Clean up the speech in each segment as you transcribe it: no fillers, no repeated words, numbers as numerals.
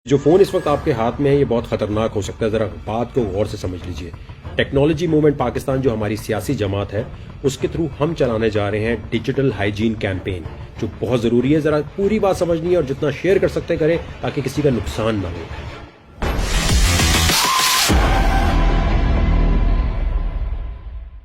जो फोन इस वक्त आपके हाथ में है ये बहुत खतरनाक हो सकता है, जरा बात को गौर से समझ लीजिए। टेक्नोलॉजी मूवमेंट पाकिस्तान जो हमारी सियासी जमात है उसके थ्रू हम चलाने जा रहे हैं डिजिटल हाइजीन कैंपेन, जो बहुत जरूरी है। जरा पूरी बात समझनी है और जितना शेयर कर सकते करें ताकि किसी का नुकसान ना हो।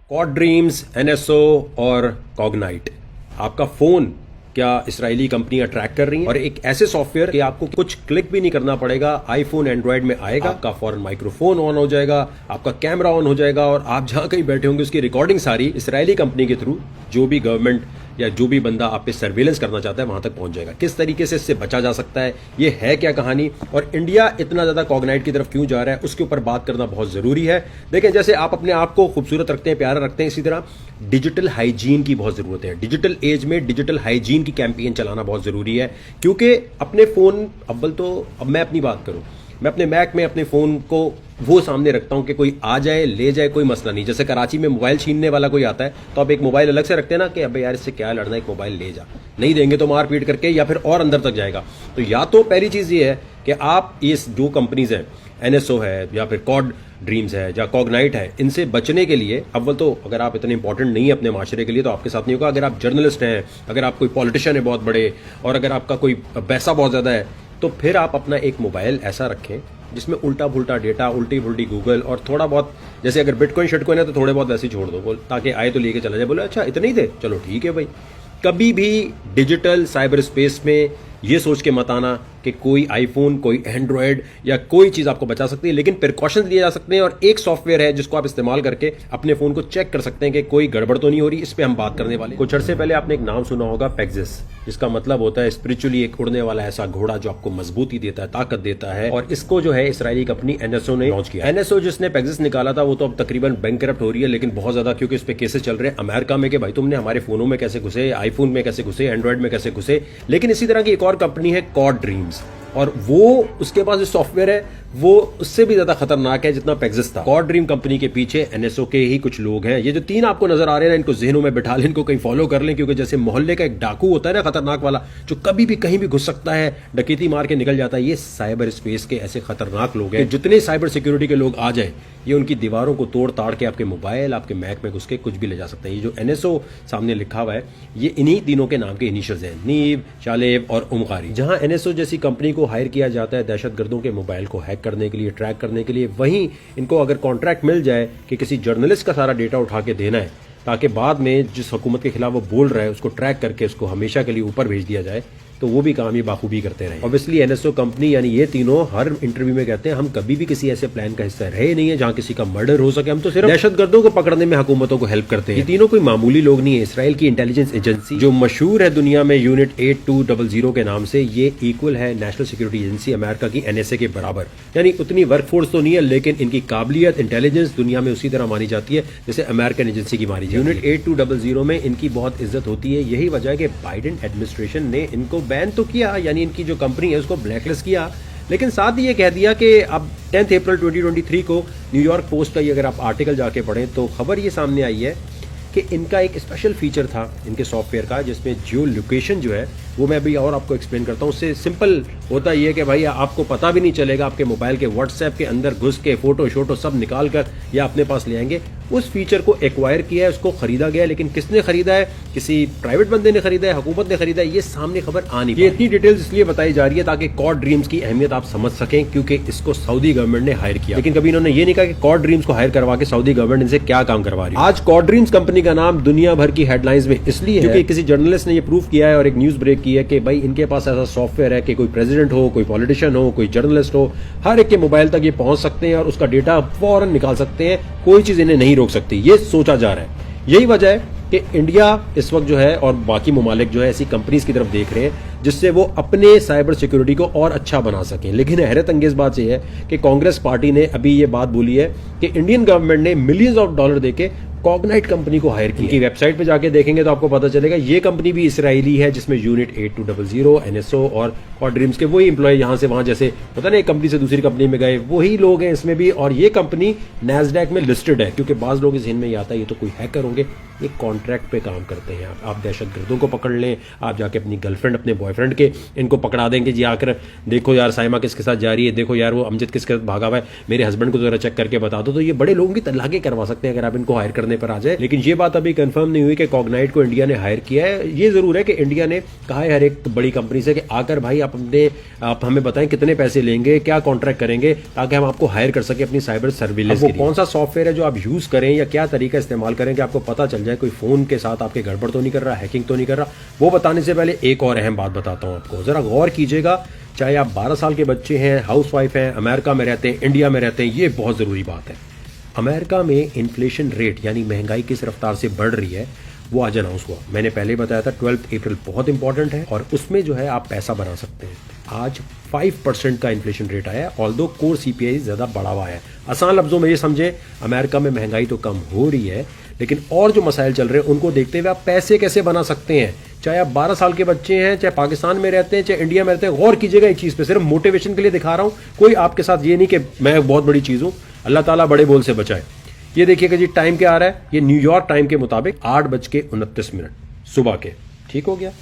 क्वाड ड्रीम्स, एनएसओ और कॉग्नाइट, आपका फोन क्या इसराइली कंपनियां ट्रैक कर रही हैं और एक ऐसे सॉफ्टवेयर कि आपको कुछ क्लिक भी नहीं करना पड़ेगा, आईफोन एंड्रॉइड में आएगा, आपका फौरन माइक्रोफोन ऑन हो जाएगा, आपका कैमरा ऑन हो जाएगा और आप जहां कहीं बैठे होंगे उसकी रिकॉर्डिंग सारी इसराइली कंपनी के थ्रू जो भी गवर्नमेंट या जो भी बंदा आप पे सर्वेलेंस करना चाहता है वहां तक पहुंच जाएगा। किस तरीके से इससे बचा जा सकता है, ये है क्या कहानी और इंडिया इतना ज्यादा कॉग्नाइट की तरफ क्यों जा रहा है, उसके ऊपर बात करना बहुत जरूरी है। देखें, जैसे आप अपने आप को खूबसूरत रखते हैं, प्यारा रखते हैं, इसी तरह डिजिटल हाइजीन की बहुत जरूरत है। डिजिटल एज में डिजिटल हाइजीन की कैंपेन चलाना बहुत जरूरी है, क्योंकि अपने फोन अव्वल तो अब मैं अपनी बात करूं, मैं अपने मैक में अपने फोन को वो सामने रखता हूं कि कोई आ जाए ले जाए कोई मसला नहीं। जैसे कराची में मोबाइल छीनने वाला कोई आता है तो आप एक मोबाइल अलग से रखते हैं ना कि अबे यार इससे क्या लड़ना, एक मोबाइल ले जा, नहीं देंगे तो मार पीट करके या फिर और अंदर तक जाएगा। तो या तो पहली चीज ये है कि आप इस जो कंपनीज हैं, एनएसओ है या फिर क्वाड ड्रीम्स है या कॉग्नाइट है, इनसे बचने के लिए अव्वल तो अगर आप इतने इंपॉर्टेंट नहीं है अपने माशरे के लिए तो आपके साथ नहीं होगा। अगर आप जर्नलिस्ट हैं, अगर आप कोई पॉलिटिशियन है बहुत बड़े और अगर आपका कोई पैसा बहुत ज्यादा है तो फिर आप अपना एक मोबाइल ऐसा रखें जिसमें उल्टा पुल्टा डेटा, उल्टी पुल्टी गूगल और थोड़ा बहुत जैसे अगर बिटकॉइन शिटकॉइन है तो थोड़े बहुत वैसे ही छोड़ दो, ताकि आए तो लेके चला जाए। बोले अच्छा इतने ही दे, चलो ठीक है भाई। कभी भी डिजिटल साइबर स्पेस में ये सोच के मत आना कि कोई आईफोन, कोई एंड्रॉयड या कोई चीज आपको बचा सकती है, लेकिन प्रिकॉशंस लिए जा सकते हैं और एक सॉफ्टवेयर है जिसको आप इस्तेमाल करके अपने फोन को चेक कर सकते हैं कि कोई गड़बड़ तो नहीं हो रही। इस पे हम बात करने वाले। कुछ अर्से पहले आपने एक नाम सुना होगा, पेगासस, जिसका मतलब होता है स्पिरिचुअली एक उड़ने वाला ऐसा घोड़ा जो आपको मजबूती देता है, ताकत देता है, और इसको जो है इसराइली कंपनी एनएसओ ने लॉन्च किया। एनएसओ जिसने पेगासस निकाला था वो तो अब तकरीबन बैंकरप्ट हो रही है, लेकिन बहुत ज्यादा क्योंकि इस पे केसेस चल रहे हैं अमेरिका में कि भाई तुमने हमारे फोनों में कैसे घुसे, आईफोन में कैसे घुसे, एंड्रॉइड में कैसे घुसे। लेकिन इसी तरह की एक और कंपनी है क्वाड ड्रीम्स, और वो उसके पास जो सॉफ्टवेयर है वो उससे भी ज्यादा खतरनाक है जितना पेगासस था। क्वाड ड्रीम कंपनी के पीछे एनएसओ के ही कुछ लोग हैं। ये जो तीन आपको नजर आ रहे हैं इनको जहनों में बिठा लें, इनको कहीं फॉलो कर लें, क्योंकि जैसे मोहल्ले का एक डाकू होता है ना खतरनाक वाला, जो कभी भी कहीं भी घुस सकता है, डकैती मार के निकल जाता है, ये साइबर स्पेस के ऐसे खतरनाक लोग हैं। जितने साइबर सिक्योरिटी के लोग आ जाए ये उनकी दीवारों को तोड़ ताड़ के आपके मोबाइल, आपके मैक में घुस के कुछ भी ले जा सकते हैं। ये जो एनएसओ सामने लिखा हुआ है ये इन्हीं तीनों के नाम के इनिशियल्स हैं, नीव, शालेब और उमकारी। जहां एनएसओ जैसी कंपनी को हायर किया जाता है दहशतगर्दों के मोबाइल को हैक करने के लिए, ट्रैक करने के लिए, वहीं इनको अगर कॉन्ट्रैक्ट मिल जाए कि किसी जर्नलिस्ट का सारा डेटा उठा के देना है ताकि बाद में जिस हुकूमत के खिलाफ वो बोल रहा है उसको ट्रैक करके उसको हमेशा के लिए ऊपर भेज दिया जाए, तो वो भी काम ये बाखूबी करते रहे। ऑब्वियसली एनएसओ कंपनी यानी ये तीनों हर इंटरव्यू में कहते हैं हम कभी भी किसी ऐसे प्लान का हिस्सा रहे नहीं है जहां किसी का मर्डर हो सके, हम तो सिर्फ दहशतगर्दों को पकड़ने में हुकूमतों को हेल्प करते हैं। ये तीनों कोई मामूली लोग नहीं है। इसराइल की इंटेलिजेंस एजेंसी जो मशहूर है दुनिया में यूनिट 8200 के नाम से, ये इक्वल है नेशनल सिक्योरिटी एजेंसी अमेरिका की एनएसए के बराबर। यानी उतनी वर्कफोर्स तो नहीं है लेकिन इनकी काबिलियत, इंटेलिजेंस दुनिया में उसी तरह मानी जाती है जैसे अमेरिकन एजेंसी की मानी जाती है। यूनिट 8200 में इनकी बहुत इज्जत होती है। यही वजह है कि बाइडेन एडमिनिस्ट्रेशन ने इनको बैन तो किया, यानी इनकी जो कंपनी है उसको ब्लैकलिस्ट किया, लेकिन साथ ही ये कह दिया कि अब 10 अप्रैल 2023 को न्यूयॉर्क पोस्ट का ये अगर आप आर्टिकल जाके पढ़ें तो खबर ये सामने आई है कि इनका एक स्पेशल फीचर था इनके सॉफ्टवेयर का जिसमें जियो लोकेशन जो है वो मैं अभी और आपको एक्सप्लेन करता हूँ। उससे सिंपल होता ये कि भाई आपको पता भी नहीं चलेगा, आपके मोबाइल के व्हाट्सएप के अंदर घुस के फोटो शोटो सब निकाल कर या अपने पास ले आएंगे। उस फीचर को एक्वायर किया है, उसको खरीदा गया है, लेकिन किसने खरीदा है, किसी प्राइवेट बंदे ने खरीदा है, हुकूमत ने खरीदा है, ये सामने खबर आ नहीं। ये इतनी डिटेल्स इसलिए बताई जा रही है ताकि क्वाड ड्रीम्स की अहमियत आप समझ सकें, क्योंकि इसको सऊदी गवर्नमेंट ने हायर किया, लेकिन कभी इन्होंने ये नहीं कहा कि क्वाड ड्रीम्स को हायर करवा के सऊदी गवर्नमेंट इनसे क्या काम करवा रही है। आज क्वाड ड्रीम्स कंपनी का नाम दुनिया भर की हेडलाइंस में इसलिए है क्योंकि किसी जर्नलिस्ट ने ये प्रूव किया है और एक न्यूज ब्रेक की है कि भाई इनके पास ऐसा सॉफ्टवेयर है कि कोई प्रेसिडेंट हो, कोई पॉलिटिशियन हो, कोई जर्नलिस्ट हो, हर एक के मोबाइल तक ये पहुंच सकते हैं और उसका डेटा फौरन निकाल सकते हैं, कोई चीज इन्हें नहीं रोक सकती। ये सोचा जा रहा है। यही वजह है कि इंडिया इस वक्त जो है और बाकी ममालिक जो है ऐसी कंपनीज की तरफ देख रहे हैं जिससे वो अपने साइबर सिक्योरिटी को और अच्छा बना सकें। लेकिन हैरत अंगेज बात यह है कि कांग्रेस पार्टी ने अभी ये बात बोली है कि इंडियन गवर्नमेंट ने मिलियंस ऑफ डॉलर देके कॉग्नाइट कंपनी को हायर किया। वेबसाइट पे जाके देखेंगे तो आपको पता चलेगा ये कंपनी भी इसराइली है, जिसमें यूनिट 8200, एनएसओ और क्वाड ड्रीम्स के वही एम्प्लॉय यहां से वहां जैसे होता ना एक कंपनी से दूसरी कंपनी में गए, वही लोग हैं इसमें भी। और ये कंपनी नैस्डैक में लिस्टेड है, क्योंकि बाज लोग इस में आता है ये तो कोई हैकर होंगे, ये कॉन्ट्रैक्ट पे काम करते हैं। आप दहशतगर्दों को पकड़ लें, आप जाके अपनी गर्लफ्रेंड अपने बॉयफ्रेंड बॉयफ्रेंड के इनको पकड़ा देंगे जी, आकर देखो यार साइमा किसके साथ जा रही है, देखो यार वो अमजद किसके साथ भागा हुआ है, मेरे हस्बैंड को जरा चेक करके बता दो। तो ये बड़े लोगों की तलाके करवा सकते हैं अगर आप इनको हायर करने पर आ जाए। लेकिन ये बात अभी कंफर्म नहीं हुई कि कॉग्नाइट को इंडिया ने हायर किया है। ये जरूर है कि इंडिया ने कहा है हर एक बड़ी कंपनी से कि आकर भाई आप हमें बताएं कितने पैसे लेंगे, क्या कॉन्ट्रैक्ट करेंगे, ताकि हम आपको हायर कर सके अपनी साइबर सर्विलेंस के लिए। कौन सा सॉफ्टवेयर है जो आप यूज करें या क्या तरीका इस्तेमाल करें कि आपको पता चल जाए कोई फोन के साथ आपके गड़बड़ तो नहीं कर रहा, हैकिंग तो नहीं कर रहा। वो बताने से पहले एक और अहम बात बताता हूं आपको, जरा गौर कीजिएगा। चाहे आप 12 साल के बच्चे हैं, हाउसवाइफ हैं, अमेरिका में रहते हैं, इंडिया में रहते हैं, ये बहुत जरूरी बात है। अमेरिका में इन्फ्लेशन रेट यानी महंगाई किस रफ्तार से बढ़ रही है वो आज अनाउंस हुआ। मैंने पहले बताया था 12 अप्रैल बहुत इंपॉर्टेंट है और उसमें जो है आप पैसा बना सकते हैं। आज 5% का इन्फ्लेशन रेट आया है, ऑल्दो कोर सीपीआई ज्यादा बढ़ा हुआ है। आसान लफ्जों में ये समझे, अमेरिका में महंगाई तो कम हो रही है, लेकिन और जो मसाइल चल रहे हैं उनको देखते हुए आप पैसे कैसे बना सकते हैं। चाहे आप 12 साल के बच्चे हैं, चाहे पाकिस्तान में रहते हैं, चाहे इंडिया में रहते हैं, गौर कीजिएगा एक चीज पे। सिर्फ मोटिवेशन के लिए दिखा रहा हूं, कोई आपके साथ ये नहीं कि मैं बहुत बड़ी चीज हूं, अल्लाह ताला बड़े बोल से बचाए। ये देखिएगा जी, टाइम क्या आ रहा है, ये न्यूयॉर्क टाइम के मुताबिक 8:29 सुबह के, ठीक हो गया।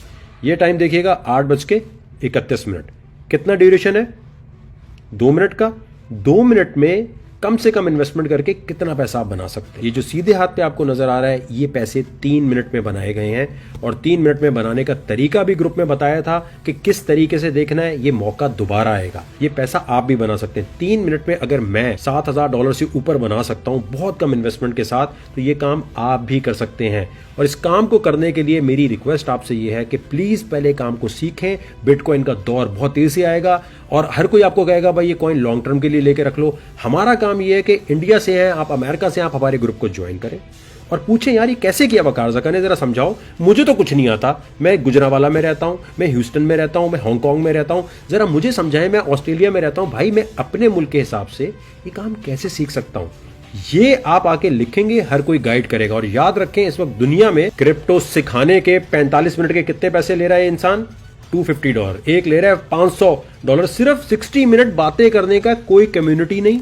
ये टाइम देखिएगा 8:31। कितना ड्यूरेशन है? 2 मिनट का। 2 मिनट में कम से कम इन्वेस्टमेंट करके कितना पैसा आप बना सकते हैं। ये जो सीधे हाथ पे आपको नजर आ रहा है, ये पैसे 3 मिनट में बनाए गए हैं और 3 मिनट में बनाने का तरीका भी ग्रुप में बताया था कि किस तरीके से देखना है। ये मौका दोबारा आएगा, ये पैसा आप भी बना सकते हैं 3 मिनट में। अगर मैं $7,000 से ऊपर बना सकता हूं बहुत कम इन्वेस्टमेंट के साथ, तो ये काम आप भी कर सकते हैं। और इस काम को करने के लिए मेरी रिक्वेस्ट आपसे ये है कि प्लीज पहले काम को सीखें। बिटकॉइन का दौर बहुत तेजी से आएगा और हर कोई आपको कहेगा भाई ये कॉइन लॉन्ग टर्म के लिए लेके रख लो। हमारा काम ये है कि इंडिया से हैं आप, अमेरिका से आप हमारे ग्रुप को ज्वाइन करें और पूछें यार ये कैसे किया वकार ज़का ने, जरा समझाओ। मुझे तो कुछ नहीं आता, मैं गुजरावाला में रहता हूं, मैं ह्यूस्टन में रहता हूं, मैं हांगकांग में रहता हूं, जरा मुझे समझाएं। मैं ऑस्ट्रेलिया में रहता हूं, भाई मैं अपने मुल्क के हिसाब से ये काम कैसे सीख सकता हूं। ये आप आके लिखेंगे, हर कोई गाइड करेगा। और याद रखें इस वक्त दुनिया में क्रिप्टो सिखाने के 45 मिनट के कितने पैसे ले रहा है इंसान? $250। एक ले रहा है $500। सिर्फ 60 मिनट बातें करने का। कोई कम्युनिटी नहीं,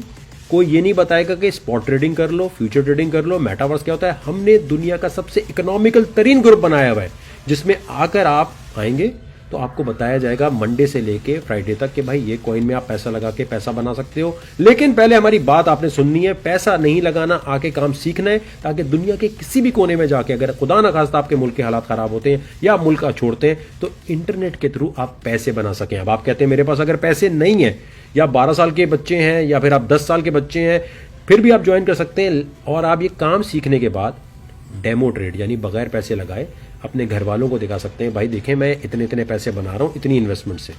कोई ये नहीं बताएगा कि स्पॉट ट्रेडिंग कर लो, फ्यूचर ट्रेडिंग कर लो, मेटावर्स क्या होता है। हमने दुनिया का सबसे इकोनॉमिकल तरीन ग्रुप बनाया हुआ है, जिसमें आकर आप आएंगे तो आपको बताया जाएगा मंडे से लेके फ्राइडे तक कि भाई ये कॉइन में आप पैसा लगा के पैसा बना सकते हो। लेकिन पहले हमारी बात आपने सुननी है, पैसा नहीं लगाना, आके काम सीखना है, ताकि दुनिया के किसी भी कोने में जाके अगर खुदा ना खास्ता आपके मुल्क के हालात खराब होते हैं या आप मुल्क छोड़ते हैं तो इंटरनेट के थ्रू आप पैसे बना सकें। अब आप कहते हैं मेरे पास अगर पैसे नहीं है, या 12 साल के बच्चे हैं या फिर आप 10 साल के बच्चे हैं, फिर भी आप ज्वाइन कर सकते हैं। और आप ये काम सीखने के बाद डेमो ट्रेड यानी बगैर पैसे लगाए अपने घर वालों को दिखा सकते हैं, भाई देखें मैं इतने इतने पैसे बना रहा हूं इतनी इन्वेस्टमेंट से।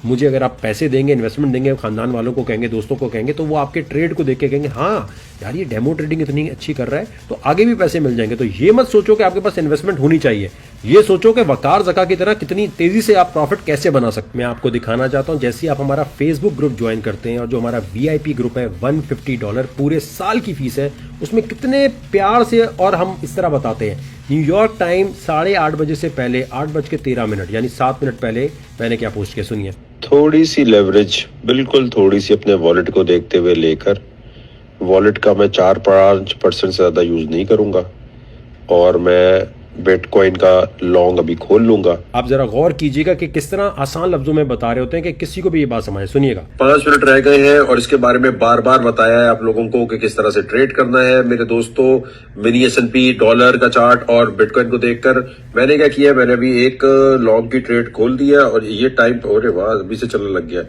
मुझे अगर आप पैसे देंगे, इन्वेस्टमेंट देंगे, खानदान वालों को कहेंगे, दोस्तों को कहेंगे, तो वो आपके ट्रेड को देख के कहेंगे हाँ यार ये डेमो ट्रेडिंग इतनी अच्छी कर रहा है तो आगे भी पैसे मिल जाएंगे। तो ये मत सोचो कि आपके पास इन्वेस्टमेंट होनी चाहिए, ये सोचो कि वकार ज़का की तरह कितनी तेजी से आप प्रॉफिट कैसे बना सकते। मैं आपको दिखाना चाहता हूं, जैसे आप हमारा फेसबुक ग्रुप ज्वाइन करते हैं और जो हमारा VIP ग्रुप है $150 पूरे साल की फीस है, उसमें कितने प्यार से और हम इस तरह बताते हैं। न्यूयॉर्क टाइम 8:30 बजे से पहले 8:13 यानी 7 मिनट पहले मैंने क्या पोस्ट किया, सुनिए। थोड़ी सी लेवरेज, बिल्कुल थोड़ी सी अपने वॉलेट को देखते हुए लेकर, वॉलेट का मैं 4-5% से ज्यादा यूज नहीं करूंगा और मैं बिटकॉइन का लॉन्ग अभी खोल लूंगा। आप जरा गौर कीजिएगा कि किस तरह आसान लफ्जों में बता रहे होते हैं कि किसी को भी ये बात समझ। सुनिएगा। 5 मिनट रह गए हैं और इसके बारे में बार बार बताया है आप लोगों को कि किस तरह से ट्रेड करना है। मेरे दोस्तों, मिनी S&P, डॉलर का चार्ट और बिटकॉइन को देखकर मैंने क्या किया, मैंने अभी एक लॉन्ग की ट्रेड खोल दिया और ये टाइम अरे वाह अभी से चलने लग गया।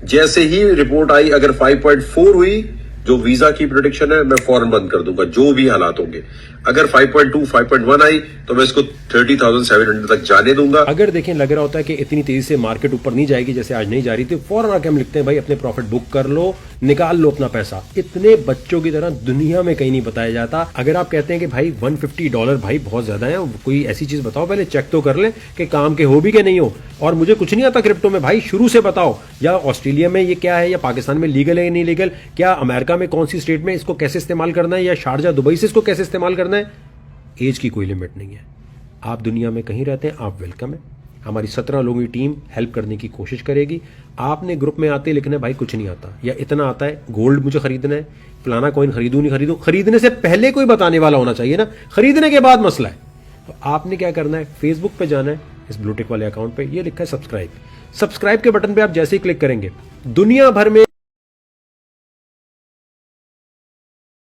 जैसे ही रिपोर्ट आई, अगर 5.4 हुई जो वीजा की प्रोडिक्शन है, मैं फौरन बंद कर दूंगा जो भी हालात होंगे। अगर 5.2, 5.1 आई तो मैं इसको 30,700 तक जाने दूंगा। अगर देखें लग रहा होता है कि इतनी तेजी से मार्केट ऊपर नहीं जाएगी जैसे आज नहीं जा रही थी, फौरन आके हम लिखते हैं भाई अपने प्रॉफिट बुक कर लो, निकाल लो अपना पैसा। इतने बच्चों की तरह दुनिया में कहीं नहीं बताया जाता। अगर आप कहते हैं कि भाई $150 भाई बहुत ज्यादा है, कोई ऐसी चीज बताओ, पहले चेक तो कर लें कि काम के हो भी कि नहीं हो। और मुझे कुछ नहीं आता क्रिप्टो में, भाई शुरू से बताओ, या ऑस्ट्रेलिया में ये क्या है, या पाकिस्तान में लीगल है या नहीं लीगल, क्या अमेरिका में कौन सी स्टेट में इसको कैसे इस्तेमाल करना है, या शारजा दुबई से इसको कैसे इस्तेमाल करना है। एज की कोई लिमिट नहीं है। आप दुनिया में कहीं रहते हैं, आप वेलकम है। हमारी 17 लोगों की टीम हेल्प करने की कोशिश करेगी। आपने ग्रुप में आते लिखना है भाई कुछ नहीं आता, या इतना आता है, गोल्ड मुझे खरीदना है, फलाना कॉइन खरीदूं नहीं खरीदूं। खरीदने से पहले कोई बताने वाला होना चाहिए ना, खरीदने के बाद मसला है। तो आपने क्या करना है, फेसबुक पे जाना है, इस ब्लूटिक वाले अकाउंट पे, ये लिखा है सब्सक्राइब। सब्सक्राइब के बटन पे आप जैसे ही क्लिक करेंगे, दुनिया भर में